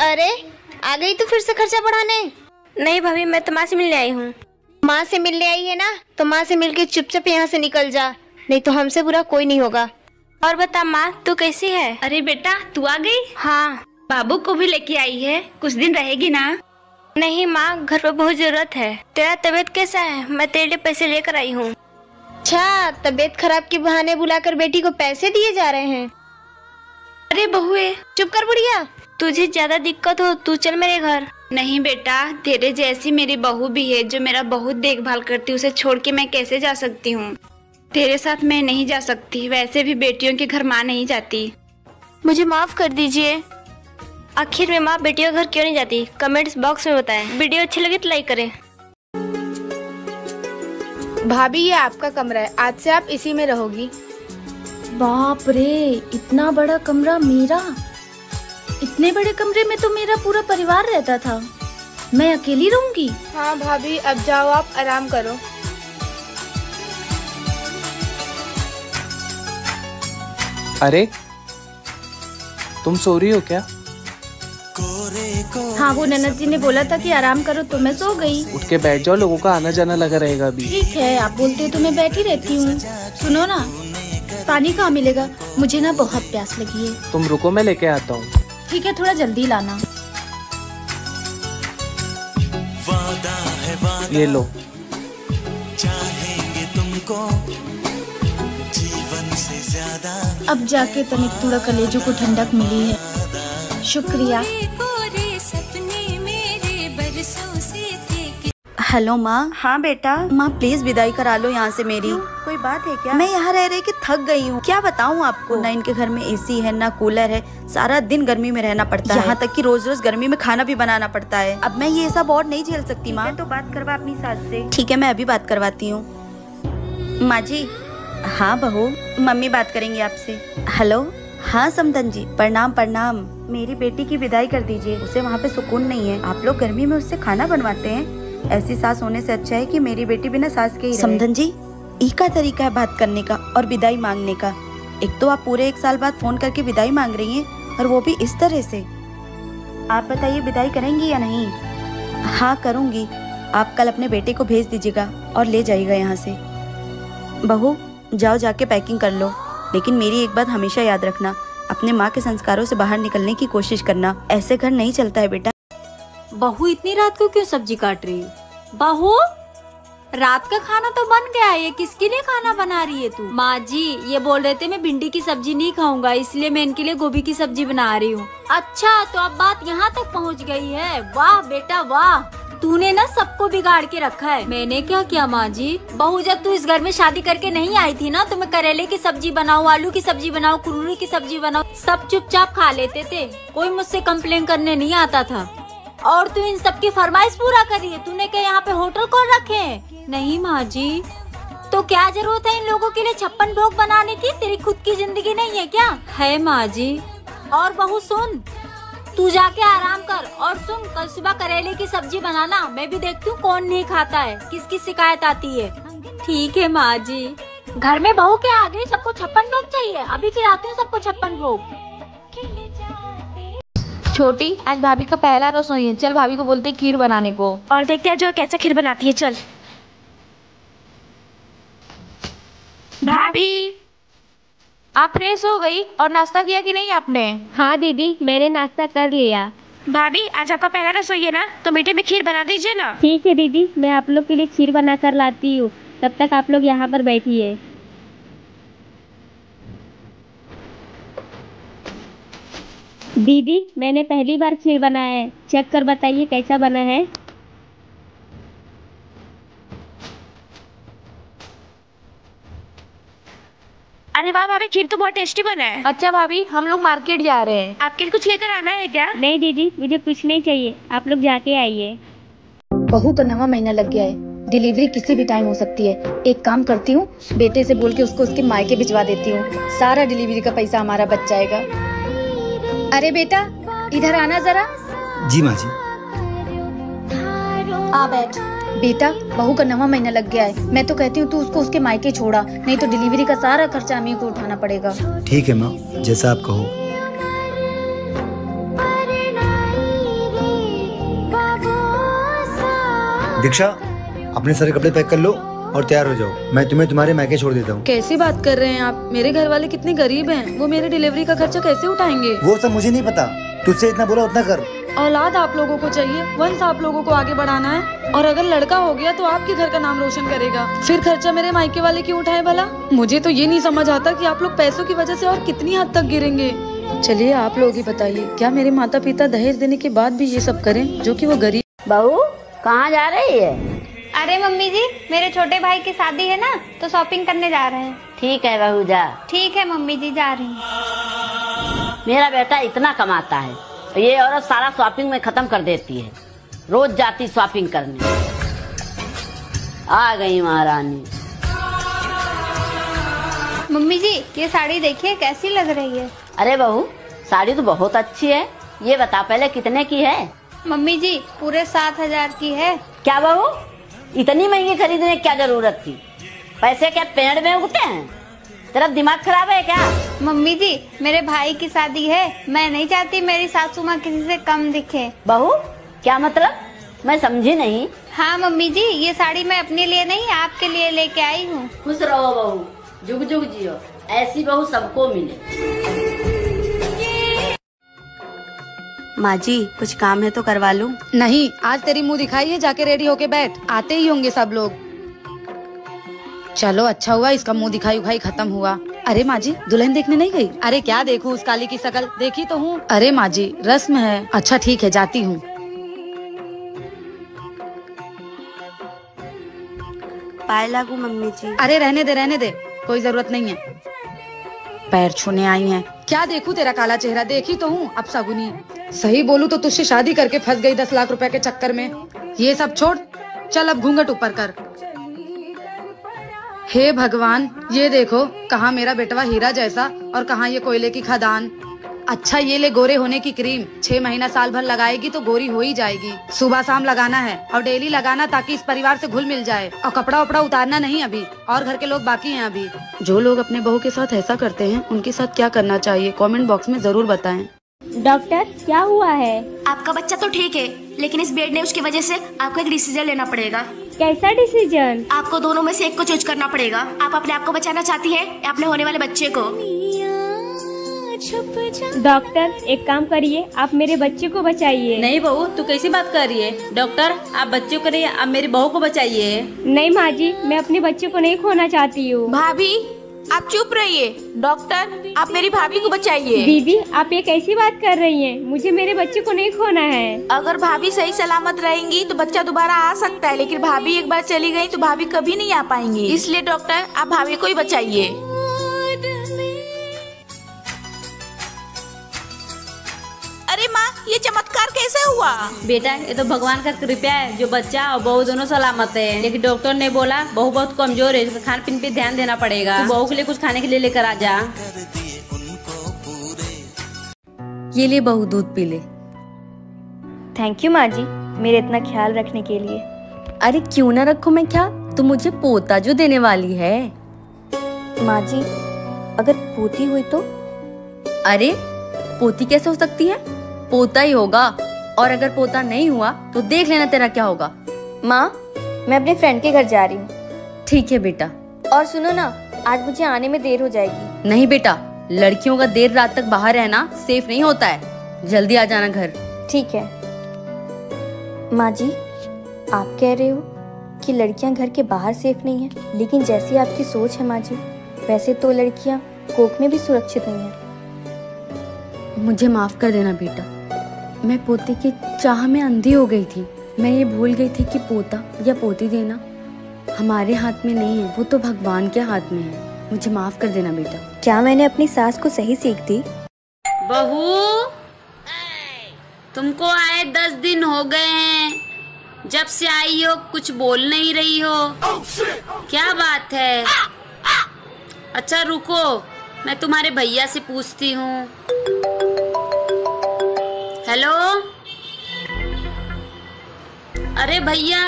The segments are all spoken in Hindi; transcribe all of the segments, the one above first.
अरे आ गई तो फिर से खर्चा बढ़ाने? नहीं भाभी, मैं तो माँ से मिलने आई हूँ। माँ से मिलने आई है ना, तो माँ से मिलके चुपचाप यहाँ से निकल जा, नहीं तो हमसे बुरा कोई नहीं होगा। और बता माँ, तू कैसी है? अरे बेटा, तू आ गई? हाँ। बाबू को भी लेके आई है, कुछ दिन रहेगी ना? नहीं माँ, घर पर बहुत जरूरत है। तेरा तबीयत कैसा है? मैं तेरे लिए पैसे लेकर आई हूँ। अच्छा, तबीयत खराब के बहाने बुलाकर बेटी को पैसे दिए जा रहे हैं? अरे बहुए, चुप कर बुढ़िया। तुझे ज्यादा दिक्कत हो तू चल मेरे घर। नहीं बेटा, तेरे जैसी मेरी बहू भी है जो मेरा बहुत देखभाल करती है, उसे छोड़ के मैं कैसे जा सकती हूँ? तेरे साथ मैं नहीं जा सकती, वैसे भी बेटियों के घर माँ नहीं जाती। मुझे माफ कर दीजिए। आखिर में माँ बेटियों घर क्यों नहीं जाती? कमेंट्स बॉक्स में बताएं। वीडियो अच्छी लगी तो लाइक करें। भाभी ये आपका कमरा है, आज से आप इसी में रहोगी। बाप रे, इतना बड़ा कमरा मेरा? इतने बड़े कमरे में तो मेरा पूरा परिवार रहता था, मैं अकेली रहूंगी? हाँ भाभी, अब जाओ आप आराम करो। अरे तुम सो रही हो क्या? हाँ, वो ननद जी ने बोला था कि आराम करो तो मैं सो गई। उठ के बैठ जाओ, लोगों का आना जाना लगा रहेगा अभी। ठीक है, आप बोलते हो तो मैं बैठी रहती हूँ। सुनो ना, पानी कहाँ मिलेगा? मुझे ना बहुत प्यास लगी है। तुम रुको, मैं लेके आता हूँ। ठीक है, थोड़ा जल्दी लाना। ये लो। चाहेंगे तुमको जीवन से ज्यादा। अब जाके तनिक थोड़ा कलेजों को ठंडक मिली है, शुक्रिया। हेलो माँ। हाँ बेटा। माँ प्लीज विदाई करा लो यहाँ से मेरी। कोई बात है क्या? मैं यहाँ रह रहे के थक गई हूँ, क्या बताऊँ आपको। ना इनके घर में एसी है ना कूलर है, सारा दिन गर्मी में रहना पड़ता है। यहाँ तक कि रोज रोज गर्मी में खाना भी बनाना पड़ता है। अब मैं ये सब और नहीं झेल सकती माँ। तो बात करवा अपनी सास से। ठीक है, मैं अभी बात करवाती हूँ। माँ जी। हाँ बहू, मम्मी बात करेंगी आपसे। हेलो। हाँ समधन जी, प्रणाम प्रणाम। मेरी बेटी की विदाई कर दीजिए, उसे वहाँ पे सुकून नहीं है। आप लोग गर्मी में उससे खाना बनवाते हैं, ऐसी सास होने से अच्छा है कि मेरी बेटी बिना सास के ही रहे। समधन जी, ई का तरीका है बात करने का और विदाई मांगने का। एक तो आप पूरे 1 साल बाद फोन करके विदाई मांग रही हैं और वो भी इस तरह से। आप बताइए, विदाई करेंगी या नहीं? हाँ करूँगी। आप कल अपने बेटे को भेज दीजिएगा और ले जाइएगा यहाँ से। बहू जाओ, जाके पैकिंग कर लो, लेकिन मेरी एक बात हमेशा याद रखना, अपने माँ के संस्कारों से बाहर निकलने की कोशिश करना। ऐसे घर नहीं चलता है बेटा। बहू इतनी रात को क्यों सब्जी काट रही है? बहू, रात का खाना तो बन गया है, ये किसके लिए खाना बना रही है तू? माँ जी, ये बोल रहे थे मैं भिंडी की सब्जी नहीं खाऊंगा, इसलिए मैं इनके लिए गोभी की सब्जी बना रही हूँ। अच्छा, तो अब बात यहाँ तक पहुँच गई है। वाह बेटा वाह, तूने ना सबको बिगाड़ के रखा है। मैंने क्या किया माँ जी? बहू, जब तू इस घर में शादी करके नहीं आई थी ना, तो मैं करेले की सब्जी बनाऊँ, आलू की सब्जी बनाऊँ, कुरूरी की सब्जी बनाऊँ, सब चुपचाप खा लेते थे, कोई मुझसे कंप्लेन करने नहीं आता था। और तू इन सब की फरमाइश पूरा करी है। तूने क्या यहाँ पे होटल खोल रखे हैं? नहीं माँ जी। तो क्या जरूरत है इन लोगों के लिए 56 भोग बनाने की? तेरी खुद की जिंदगी नहीं है क्या? है माँ जी। और बहू सुन, तू जाके आराम कर, और सुन, कल सुबह करेले की सब्जी बनाना, मैं भी देखती हूँ कौन नहीं खाता है, किसकी शिकायत आती है। ठीक है माँ जी। घर में बहू के आगे सबको 56 भोग चाहिए, अभी खिलाती हूँ सबको 56 भोग। छोटी, आज भाभी का पहला रसोई है, चल भाभी को बोलते खीर बनाने को। और देखते हैं जो कैसे खीर बनाती है। चल भाभी, आप फ्रेश हो गई और नाश्ता किया कि नहीं आपने? हाँ दीदी, मैंने नाश्ता कर लिया। भाभी, आज आपका पहला रसोई है ना, तो मीठे में खीर बना दीजिए ना। ठीक है दीदी, मैं आप लोग के लिए खीर बना कर लाती हूँ, तब तक आप लोग यहाँ पर बैठिए। दीदी, मैंने पहली बार खीर बनाया है, चेक कर बताइए कैसा बना है। अरे वाह भाभी, खीर तो बहुत टेस्टी बना है। अच्छा भाभी, हम लोग मार्केट जा रहे हैं, आपके लिए कुछ लेकर आना है क्या? नहीं दीदी, मुझे कुछ नहीं चाहिए, आप लोग जाके आइए। बहू को 9वां महीना लग गया है, डिलीवरी किसी भी टाइम हो सकती है। एक काम करती हूँ, बेटे से बोल के उसको उसके मायके भिजवा देती हूँ, सारा डिलीवरी का पैसा हमारा बच जाएगा। अरे बेटा, इधर आना जरा। जी माँ जी। आ बैठ। बेटा, बहू का 9वां महीना लग गया है, मैं तो कहती हूँ तू उसको उसके मायके छोड़ा, नहीं तो डिलीवरी का सारा खर्चा हमें को उठाना पड़ेगा। ठीक है माँ, जैसा आप कहो। प्रतीक्षा, अपने सारे कपड़े पैक कर लो और तैयार हो जाओ। मैं तुम्हें तुम्हारे मायके छोड़ देता हूँ। कैसी बात कर रहे हैं आप? मेरे घर वाले कितने गरीब हैं, वो मेरे डिलीवरी का खर्चा कैसे उठाएंगे? वो सब मुझे नहीं पता, तुझसे इतना बोला उतना कर। औलाद आप लोगों को चाहिए, वंश आप लोगों को आगे बढ़ाना है, और अगर लड़का हो गया तो आपके घर का नाम रोशन करेगा। फिर खर्चा मेरे मायके वाले क्यों उठाए भला? मुझे तो ये नहीं समझ आता कि आप लोग पैसों की वजह से और कितनी हद तक गिरेंगे। चलिए आप लोग ही बताइए, क्या मेरे माता पिता दहेज देने के बाद भी ये सब करें जो कि वो गरीब? बहू कहाँ जा रही है? अरे मम्मी जी, मेरे छोटे भाई की शादी है ना, तो शॉपिंग करने जा रहे हैं। ठीक है बहू जा। ठीक है मम्मी जी, जा रही हूँ। मेरा बेटा इतना कमाता है, ये औरत सारा शॉपिंग में खत्म कर देती है। रोज जाती शॉपिंग करने। आ गई महारानी। मम्मी जी, ये साड़ी देखिए कैसी लग रही है। अरे बहू, साड़ी तो बहुत अच्छी है। ये बता पहले कितने की है? मम्मी जी, पूरे 7,000 की है। क्या बहू, इतनी महंगी खरीदने की क्या जरूरत थी? पैसे क्या पेड़ में उगते हैं? तेरा दिमाग खराब है क्या? मम्मी जी, मेरे भाई की शादी है, मैं नहीं चाहती मेरी सासू माँ किसी से कम दिखे। बहू क्या मतलब? मैं समझी नहीं। हाँ मम्मी जी, ये साड़ी मैं अपने लिए नहीं आपके लिए लेके आई हूँ। खुश रहो बहू, जुग जुग जियो, ऐसी बहू सबको मिले। माँ जी कुछ काम है तो करवा लूं? नहीं, आज तेरी मुंह दिखाई है, जाके रेडी होके बैठ, आते ही होंगे सब लोग। चलो अच्छा हुआ इसका मुंह दिखाई उखाई खत्म हुआ। अरे माँ जी, दुल्हन देखने नहीं गई? अरे क्या देखूं, उस काली की शकल देखी तो हूँ। अरे माँ जी, रस्म है। अच्छा ठीक है, जाती हूँ। पाए लागू मम्मी जी। अरे रहने दे, कोई जरूरत नहीं है। पैर छूने आई हैं। क्या देखूं तेरा काला चेहरा, देखी तो हूँ अब सगुनी। सही बोलूं तो तुझसे शादी करके फंस गई 10 लाख रुपए के चक्कर में। ये सब छोड़, चल अब घूंघट ऊपर कर। हे भगवान, ये देखो, कहाँ मेरा बेटवा हीरा जैसा और कहाँ ये कोयले की खदान। अच्छा ये ले गोरे होने की क्रीम, 6 महीना साल भर लगाएगी तो गोरी हो ही जाएगी। सुबह शाम लगाना है और डेली लगाना, ताकि इस परिवार से घुल मिल जाए। और कपड़ा उपड़ा उतारना नहीं अभी, और घर के लोग बाकी हैं अभी। जो लोग अपने बहू के साथ ऐसा करते हैं, उनके साथ क्या करना चाहिए, कमेंट बॉक्स में जरूर बताएं। डॉक्टर क्या हुआ है? आपका बच्चा तो ठीक है, लेकिन इस बेड न्यूज की वजह से आपको एक डिसीजन लेना पड़ेगा। कैसा डिसीजन? आपको दोनों में से एक को चूज करना पड़ेगा। आप अपने आप को बचाना चाहती हैं या अपने होने वाले बच्चे को? डॉक्टर एक काम करिए, आप मेरे बच्चे को बचाइए। नहीं बहू, तू कैसी बात कर रही है? डॉक्टर आप बच्चे को नहीं, आप मेरी बहू को बचाइए। नहीं माँ जी, मैं अपने बच्चे को नहीं खोना चाहती हूँ। भाभी आप चुप रहिए, डॉक्टर आप मेरी भाभी को बचाइए। दीदी आप ये कैसी बात कर रही हैं? मुझे मेरे बच्चे को नहीं खोना है। अगर भाभी सही सलामत रहेंगी तो बच्चा दोबारा आ सकता है, लेकिन भाभी एक बार चली गई तो भाभी कभी नहीं आ पाएंगी। इसलिए डॉक्टर आप भाभी को ही बचाइए। अरे माँ, ये चमत्कार कैसे हुआ? बेटा ये तो भगवान का कृपा है, जो बच्चा और बहू दोनों सलामत है। लेकिन डॉक्टर ने बोला बहू बहुत कमजोर है, इसका खान पीन पे ध्यान देना पड़ेगा। तो बहू के लिए कुछ खाने के लिए लेकर आ जा। ये ले बहू, दूध पी ले। थैंक यू माँ जी, मेरे इतना ख्याल रखने के लिए। अरे क्यों ना रखूं मैं, क्या तू मुझे पोता जो देने वाली है। माँ जी अगर पोती हुई तो? अरे पोती कैसे हो सकती है, पोता ही होगा। और अगर पोता नहीं हुआ तो देख लेना तेरा क्या होगा। माँ मैं अपने फ्रेंड के घर जा रही हूँ। ठीक है बेटा। और सुनो ना, आज मुझे आने में देर हो जाएगी। नहीं बेटा, लड़कियों का देर रात तक बाहर रहना सेफ नहीं होता है, जल्दी आ जाना घर। ठीक है। माँ जी आप कह रहे हो कि लड़कियां घर के बाहर सेफ नहीं है, लेकिन जैसी आपकी सोच है माँ जी, वैसे तो लड़कियां कोख में भी सुरक्षित नहीं है। मुझे माफ कर देना बेटा, मैं पोते की चाह में अंधी हो गई थी। मैं ये भूल गई थी कि पोता या पोती देना हमारे हाथ में नहीं है, वो तो भगवान के हाथ में है। मुझे माफ कर देना बेटा। क्या मैंने अपनी सास को सही सीख दी? बहू तुमको आए 10 दिन हो गए हैं, जब से आई हो कुछ बोल नहीं रही हो, क्या बात है? अच्छा रुको, मैं तुम्हारे भैया से पूछती हूँ। हेलो, अरे भैया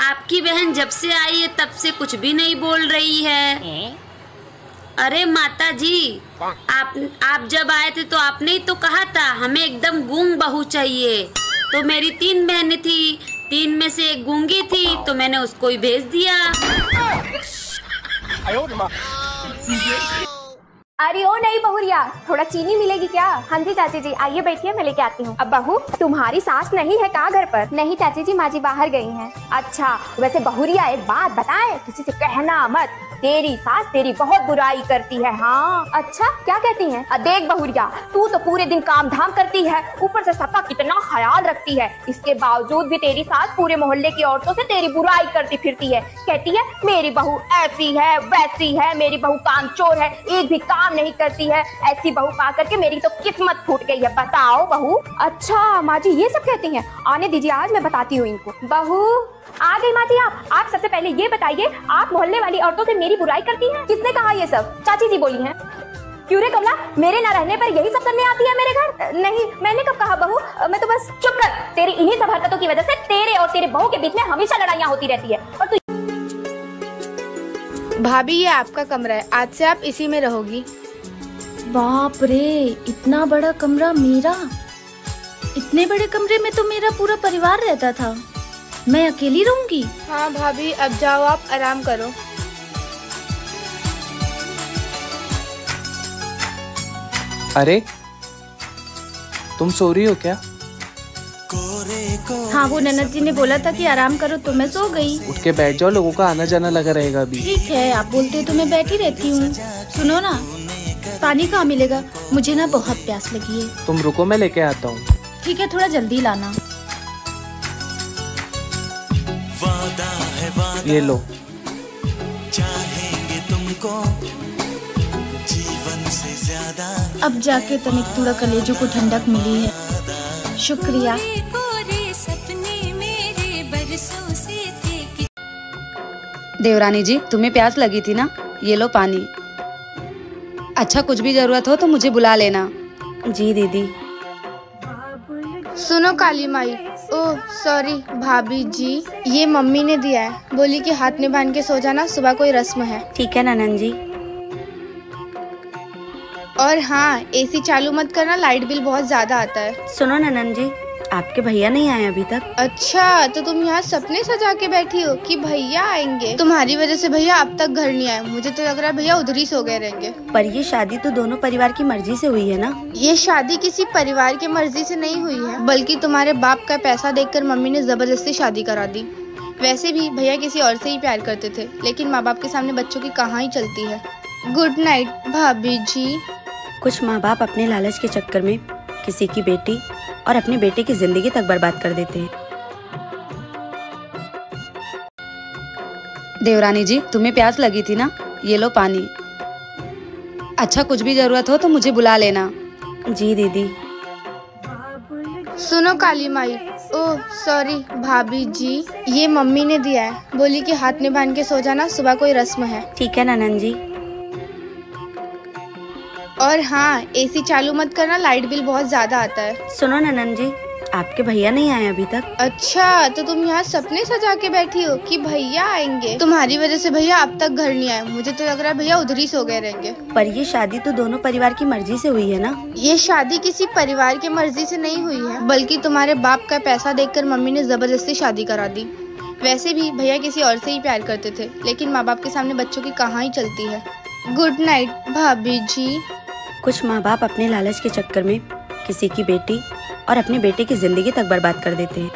आपकी बहन जब से आई है तब से कुछ भी नहीं बोल रही है। अरे माता जी, आप जब आए थे तो आपने ही तो कहा था हमें एकदम गूंग बहू चाहिए। तो मेरी 3 बहनें थी, 3 में से एक गूंगी थी तो मैंने उसको ही भेज दिया। अरे ओ नहीं बहुरिया, थोड़ा चीनी मिलेगी क्या? हाँ जी चाची जी, आइए बैठिए, मैं लेके आती हूँ। अब बहू, तुम्हारी सास नहीं है क्या घर पर? नहीं चाची जी, माँ जी बाहर गई हैं। अच्छा, वैसे बहुरिया एक बात बताए, किसी से कहना मत, तेरी सास तेरी बहुत बुराई करती है। हाँ अच्छा, क्या कहती हैं? देख बहुरिया, तू तो पूरे दिन काम धाम करती है, ऊपर से सबका कितना ख्याल रखती है, इसके बावजूद भी तेरी सास पूरे मोहल्ले की औरतों से तेरी बुराई करती फिरती है। कहती है मेरी बहू ऐसी है वैसी है, मेरी बहू कामचोर है, एक भी काम नहीं करती है। ऐसी बहू पा करके मेरी तो किस्मत फूट गई है। बताओ बहू। अच्छा माँ जी, ये सब कहती हैं? आने दीजिए, आज मैं बताती हूँ इनको। बहू आ गई माँ जी। आप सबसे पहले ये बताइए, आप मोहल्ले वाली औरतों से मेरी बुराई करती हैं? किसने कहा ये सब? चाची जी बोली हैं। क्यों रे कमला, मेरे न रहने पर यही सब करने आती है मेरे घर? नहीं, मैंने कब कहा बहू, मैं तो बस। चुप कर, तेरी इन्हीं सब हरकतों की वजह से तेरे और तेरे बहू के बीच में हमेशा लड़ाइयाँ होती रहती है। और तू भाभी, ये आपका कमरा है, आज से आप इसी में रहोगी। बाप रे, इतना बड़ा कमरा मेरा? इतने बड़े कमरे में तो मेरा पूरा परिवार रहता था, मैं अकेली रहूंगी? हाँ भाभी, अब जाओ, आप आराम करो। अरे तुम सो रही हो क्या? हाँ, वो ननद जी ने बोला था कि आराम करो तो मैं सो गई। उठ के बैठ जाओ, लोगों का आना जाना लगा रहेगा अभी। ठीक है, आप बोलते हो तो मैं बैठी रहती हूँ। सुनो ना, पानी कहाँ मिलेगा? मुझे ना बहुत प्यास लगी है। तुम रुको, मैं लेके आता हूँ। ठीक है, थोड़ा जल्दी लाना। ये लो। चाहेंगे तुमको जीवन से ज्यादा। अब जाके तनिक थोड़ा कलेजों को ठंडक मिली है, शुक्रिया। देवरानी जी, तुम्हें प्यास लगी थी ना, ये लो पानी। अच्छा, कुछ भी जरूरत हो तो मुझे बुला लेना। जी दीदी। सुनो काली माई, ओह सॉरी भाभी जी, ये मम्मी ने दिया है, बोली कि हाथ में बांध के सो जाना, सुबह कोई रस्म है। ठीक है ननन जी। और हाँ, एसी चालू मत करना, लाइट बिल बहुत ज्यादा आता है। सुनो ननन जी, आपके भैया नहीं आए अभी तक? अच्छा, तो तुम यहाँ सपने सजा के बैठी हो कि भैया आएंगे? तुम्हारी वजह से भैया अब तक घर नहीं आए, मुझे तो लग रहा है भैया उधर ही सो गए रहेंगे। पर ये शादी तो दोनों परिवार की मर्जी से हुई है ना? ये शादी किसी परिवार की मर्जी से नहीं हुई है, बल्कि तुम्हारे बाप का पैसा देखकर मम्मी ने जबरदस्ती शादी करा दी। वैसे भी भैया किसी और से ही प्यार करते थे, लेकिन माँ बाप के सामने बच्चों की कहाँ ही चलती है। गुड नाइट भाभी जी। कुछ माँ बाप अपने लालच के चक्कर में किसी की बेटी और अपने बेटे की जिंदगी तक बर्बाद कर देते हैं। देवरानी जी, तुम्हें प्यास लगी थी ना, ये लो पानी। अच्छा, कुछ भी जरूरत हो तो मुझे बुला लेना। जी दीदी। सुनो काली माई, ओह सॉरी भाभी जी, ये मम्मी ने दिया है, बोली कि हाथ में बांध के सो जाना, सुबह कोई रस्म है। ठीक है ननन जी। और हाँ, एसी चालू मत करना, लाइट बिल बहुत ज्यादा आता है। सुनो ननन जी, आपके भैया नहीं आए अभी तक? अच्छा, तो तुम यहाँ सपने सजा के बैठी हो कि भैया आएंगे? तुम्हारी वजह से भैया अब तक घर नहीं आए, मुझे तो लग रहा है भैया उधर ही सो गए रहेंगे। पर ये शादी तो दोनों परिवार की मर्जी से हुई है ना? ये शादी किसी परिवार की मर्जी से नहीं हुई है, बल्कि तुम्हारे बाप का पैसा देखकर मम्मी ने जबरदस्ती शादी करा दी। वैसे भी भैया किसी और से ही प्यार करते थे, लेकिन माँ बाप के सामने बच्चों की कहाँ ही चलती है। गुड नाइट भाभी जी। कुछ माँ बाप अपने लालच के चक्कर में किसी की बेटी और अपने बेटे की जिंदगी तक बर्बाद कर देते हैं।